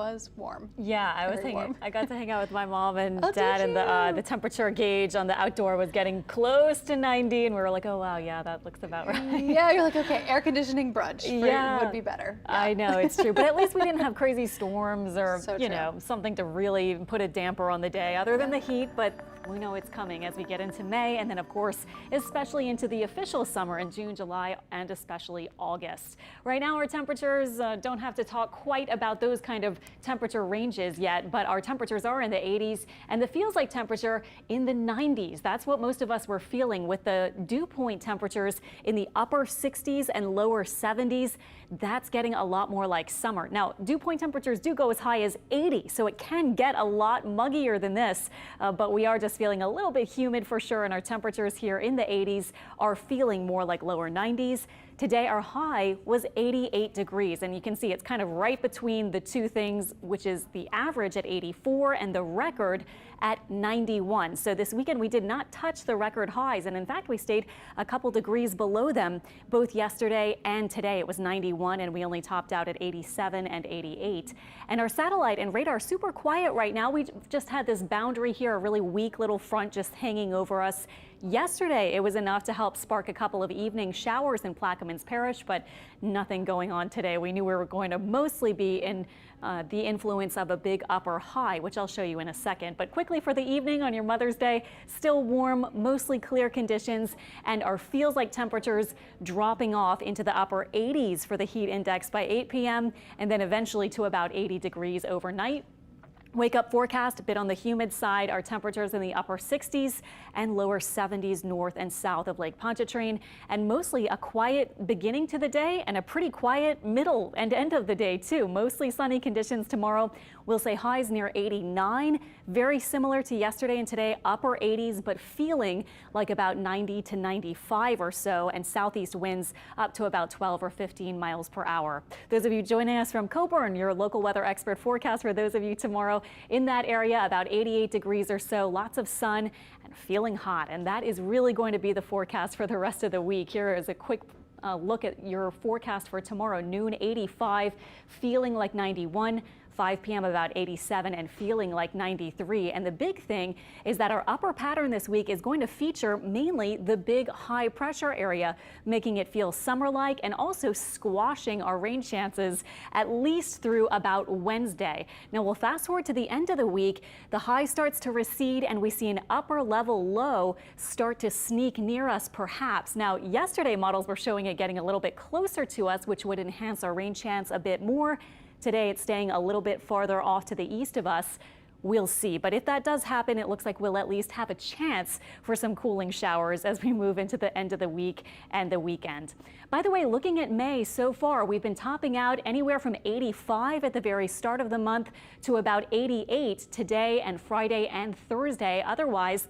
Was warm. Yeah, I got to hang out with my mom and dad, and the temperature gauge on the outdoor was getting close to 90, and we were like, oh wow, yeah, that looks about right. Yeah, you're like, okay, air conditioning brunch would be better. Yeah. I know, it's true, but at least we didn't have crazy storms or you know, something to really put a damper on the day other than the heat, but we know it's coming as we get into May, and then of course, especially into the official summer in June, July, and especially August. Right now, our temperatures don't have to talk quite about those kind of temperature ranges yet, but our temperatures are in the 80s and the feels like temperature in the 90s. That's what most of us were feeling, with the dew point temperatures in the upper 60s and lower 70s. That's getting a lot more like summer. Now, dew point temperatures do go as high as 80, so it can get a lot muggier than this, but we are just feeling a little bit humid for sure, and our temperatures here in the 80s are feeling more like lower 90s. Today, our high was 88 degrees, and you can see it's kind of right between the two things, which is the average at 84 and the record at 91. So this weekend, we did not touch the record highs, and in fact, we stayed a couple degrees below them both yesterday and today. It was 91, and we only topped out at 87 and 88. And our satellite and radar super quiet right now. We just had this boundary here, a really weak little front just hanging over us. Yesterday, it was enough to help spark a couple of evening showers in Plaquemines Parish, but nothing going on today. We knew we were going to mostly be in the influence of a big upper high, which I'll show you in a second. But quickly for the evening on your Mother's Day, still warm, mostly clear conditions, and our feels like temperatures dropping off into the upper 80s for the heat index by 8 p.m. and then eventually to about 80 degrees overnight. Wake up forecast a bit on the humid side. Our temperatures in the upper 60s and lower 70s north and south of Lake Pontchartrain, and mostly a quiet beginning to the day and a pretty quiet middle and end of the day too. Mostly sunny conditions tomorrow. We'll say highs near 89, very similar to yesterday and today, upper 80s, but feeling like about 90 to 95 or so, and southeast winds up to about 12 or 15 miles per hour. Those of you joining us from Coburn, your local weather expert forecast for those of you tomorrow in that area, about 88 degrees or so, lots of sun and feeling hot. And that is really going to be the forecast for the rest of the week. Here is a quick look at your forecast for tomorrow. Noon 85, feeling like 91. 5 p.m. about 87 and feeling like 93. And the big thing is that our upper pattern this week is going to feature mainly the big high pressure area, making it feel summer-like and also squashing our rain chances at least through about Wednesday. Now we'll fast forward to the end of the week. The high starts to recede and we see an upper level low start to sneak near us perhaps. Now yesterday models were showing it getting a little bit closer to us, which would enhance our rain chance a bit more. Today, it's staying a little bit farther off to the east of us. We'll see. But if that does happen, it looks like we'll at least have a chance for some cooling showers as we move into the end of the week and the weekend. By the way, looking at May so far, we've been topping out anywhere from 85 at the very start of the month to about 88 today and Friday and Thursday. Otherwise,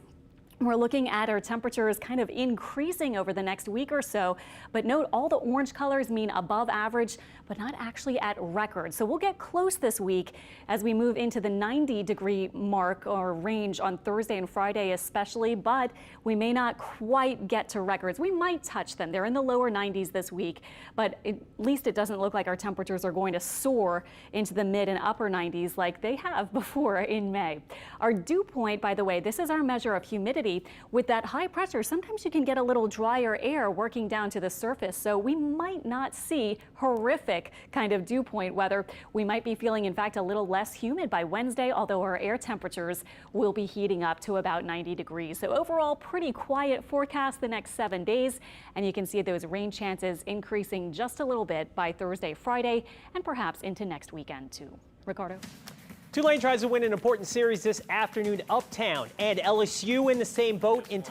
we're looking at our temperatures kind of increasing over the next week or so, but note all the orange colors mean above average, but not actually at record. So we'll get close this week as we move into the 90-degree mark or range on Thursday and Friday especially, but we may not quite get to records. We might touch them. They're in the lower 90s this week, but at least it doesn't look like our temperatures are going to soar into the mid and upper 90s like they have before in May. Our dew point, by the way, this is our measure of humidity. With that high pressure, sometimes you can get a little drier air working down to the surface, so we might not see horrific kind of dew point weather. We might be feeling, in fact, a little less humid by Wednesday, although our air temperatures will be heating up to about 90 degrees. So overall, pretty quiet forecast the next 7 days, and you can see those rain chances increasing just a little bit by Thursday, Friday, and perhaps into next weekend too. Ricardo? Tulane tries to win an important series this afternoon uptown, and LSU in the same boat in